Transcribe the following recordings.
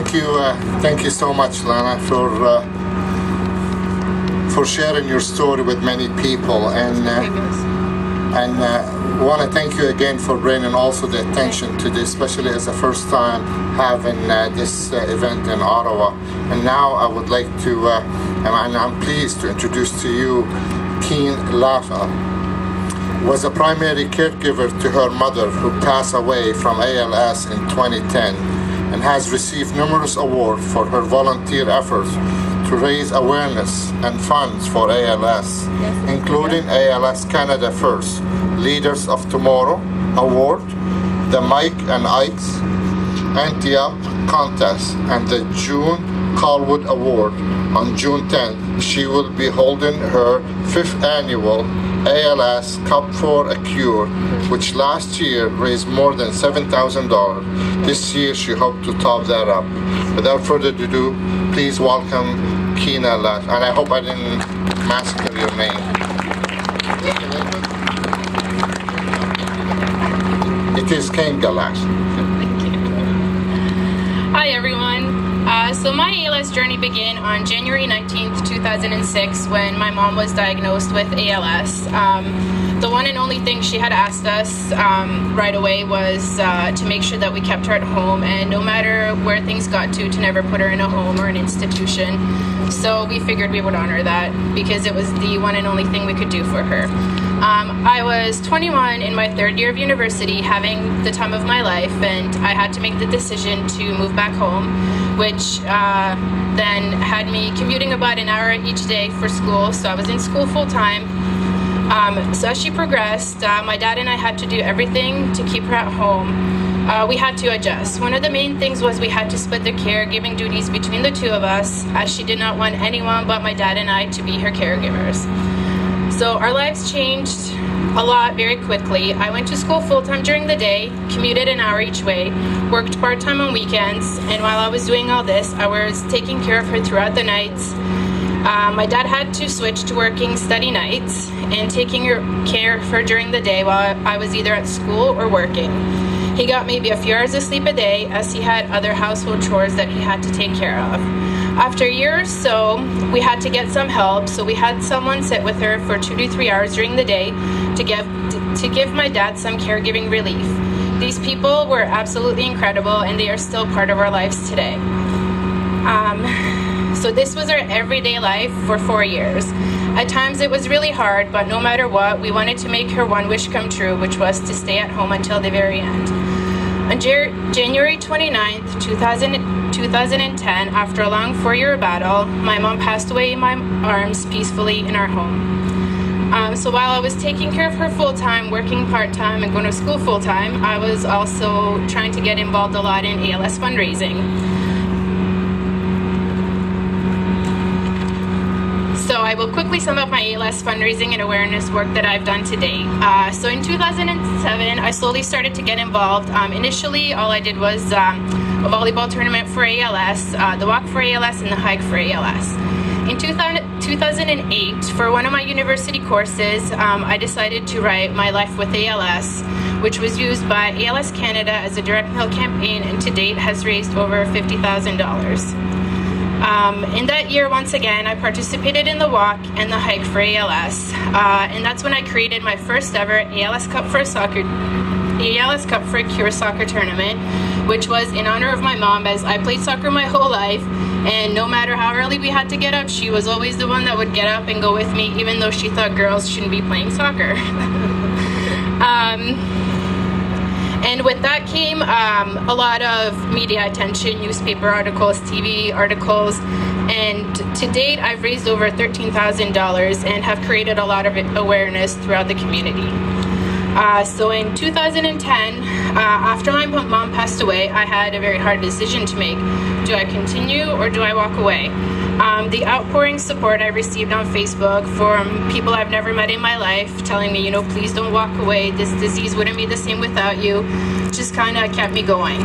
Thank you so much, Lana, for sharing your story with many people, and want to thank you again for bringing also the attention to this, especially as the first time having this event in Ottawa. And now I would like to, and I'm pleased to introduce to you Candlelight Vigil. Was a primary caregiver to her mother, who passed away from ALS in 2010, and has received numerous awards for her volunteer efforts to raise awareness and funds for ALS, including ALS Canada First, Leaders of Tomorrow Award, the Mike and Ike's Anti-Up Contest, and the June Colwood Award. On June 10th, she will be holding her 5th annual ALS Cup for a Cure, which last year raised more than $7,000. This year she hoped to top that up. Without further ado, please welcome Candlelight. And I hope I didn't massacre your name. It is Candlelight. Hi everyone. So my ALS journey began on January 19th, 2006, when my mom was diagnosed with ALS. The one and only thing she had asked us right away was to make sure that we kept her at home, and no matter where things got to never put her in a home or an institution. So we figured we would honor that, because it was the one and only thing we could do for her. I was 21 in my 3rd year of university, having the time of my life, and I had to make the decision to move back home, which then had me commuting about an hour each day for school. So I was in school full time. So as she progressed, my dad and I had to do everything to keep her at home. We had to adjust. One of the main things was we had to split the caregiving duties between the two of us, as she did not want anyone but my dad and I to be her caregivers. So our lives changed a lot very quickly. I went to school full-time during the day, commuted an hour each way, worked part-time on weekends, and while I was doing all this, I was taking care of her throughout the nights. My dad had to switch to working steady nights and taking care of her during the day while I was either at school or working. He got maybe a few hours of sleep a day, as he had other household chores that he had to take care of. After a year or so, we had to get some help, so we had someone sit with her for 2 to 3 hours during the day to give my dad some caregiving relief. These people were absolutely incredible, and they are still part of our lives today. So this was our everyday life for 4 years. At times it was really hard, but no matter what, we wanted to make her one wish come true, which was to stay at home until the very end. On January 29th, 2010, after a long 4-year battle, my mom passed away in my arms peacefully in our home. So while I was taking care of her full-time, working part-time, and going to school full-time, I was also trying to get involved a lot in ALS fundraising. So I will quickly sum up my ALS fundraising and awareness work that I've done to date. So in 2007, I slowly started to get involved. Initially, all I did was a volleyball tournament for ALS, the walk for ALS, and the hike for ALS. In 2008, for one of my university courses, I decided to write My Life with ALS, which was used by ALS Canada as a direct mail campaign, and to date has raised over $50,000. In that year, once again, I participated in the walk and the hike for ALS, and that's when I created my first ever ALS Cup for a Cure soccer tournament, which was in honor of my mom, as I played soccer my whole life, and no matter how early we had to get up, she was always the one that would get up and go with me, even though she thought girls shouldn't be playing soccer. And with that came a lot of media attention, newspaper articles, TV articles, and to date I've raised over $13,000 and have created a lot of awareness throughout the community. So in 2010, after my mom passed away, I had a very hard decision to make. Do I continue or do I walk away? The outpouring support I received on Facebook from people I've never met in my life, telling me, you know, please don't walk away, this disease wouldn't be the same without you, just kind of kept me going.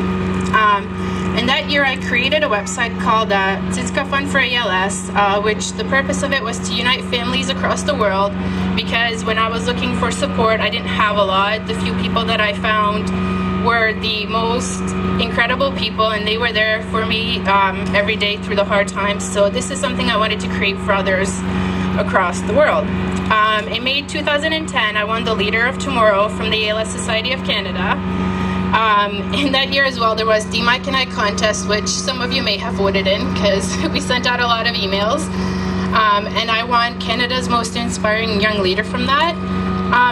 And that year I created a website called Tzidka Fund for ALS, which the purpose of it was to unite families across the world, because when I was looking for support, I didn't have a lot. The few people that I found were the most incredible people, and they were there for me every day through the hard times. So this is something I wanted to create for others across the world. In May 2010, I won the Leader of Tomorrow from the ALS Society of Canada. In that year as well, there was the Mike and I contest, which some of you may have voted in because we sent out a lot of emails. And I won Canada's Most Inspiring Young Leader from that.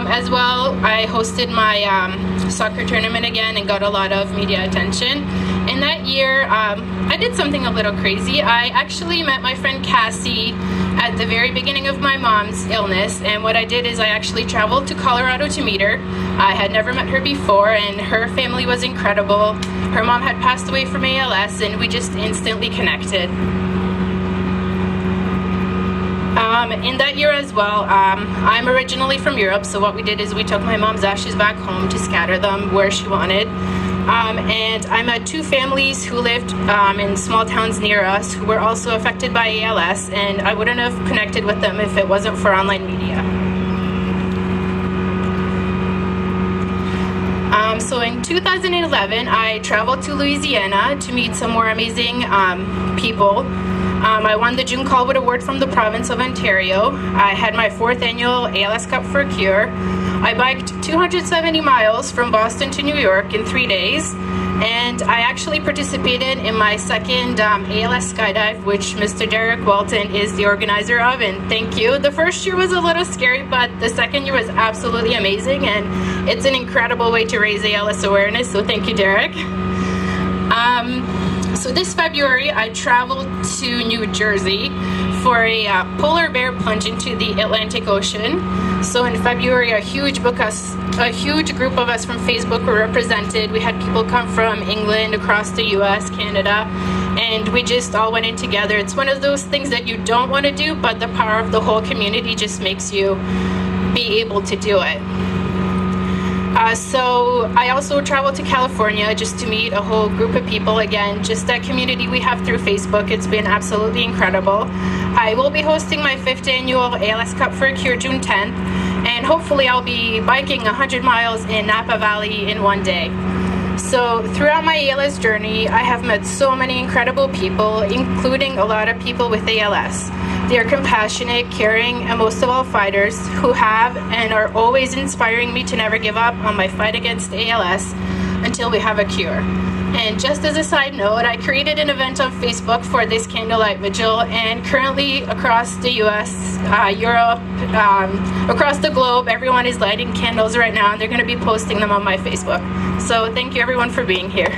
As well, I hosted my soccer tournament again and got a lot of media attention. In that year, I did something a little crazy. I actually met my friend Cassie at the very beginning of my mom's illness, and what I did is I actually traveled to Colorado to meet her. I had never met her before, and her family was incredible. Her mom had passed away from ALS, and we just instantly connected. In that year as well, I'm originally from Europe, so what we did is we took my mom's ashes back home to scatter them where she wanted. And I met two families who lived in small towns near us who were also affected by ALS, and I wouldn't have connected with them if it wasn't for online media. So in 2011, I traveled to Louisiana to meet some more amazing people. I won the June Colwood Award from the province of Ontario. I had my 4th annual ALS Cup for a Cure. I biked 270 miles from Boston to New York in 3 days. And I actually participated in my 2nd ALS skydive, which Mr. Derek Walton is the organizer of, and thank you. The first year was a little scary, but the 2nd year was absolutely amazing, and it's an incredible way to raise ALS awareness, so thank you, Derek. So this February, I traveled to New Jersey for a polar bear plunge into the Atlantic Ocean. So in February, a huge group of us from Facebook were represented. We had people come from England, across the US, Canada, and we just all went in together. It's one of those things that you don't want to do, but the power of the whole community just makes you be able to do it. So I also traveled to California just to meet a whole group of people. Again, just that community we have through Facebook. It's been absolutely incredible. I will be hosting my 5th annual ALS Cup for a Cure June 10th, and hopefully I'll be biking 100 miles in Napa Valley in 1 day. So throughout my ALS journey, I have met so many incredible people, including a lot of people with ALS. They are compassionate, caring, and most of all fighters who have and are always inspiring me to never give up on my fight against ALS until we have a cure. And just as a side note, I created an event on Facebook for this Candlelight Vigil, and currently across the US, Europe, across the globe, everyone is lighting candles right now, and they're going to be posting them on my Facebook. So thank you everyone for being here.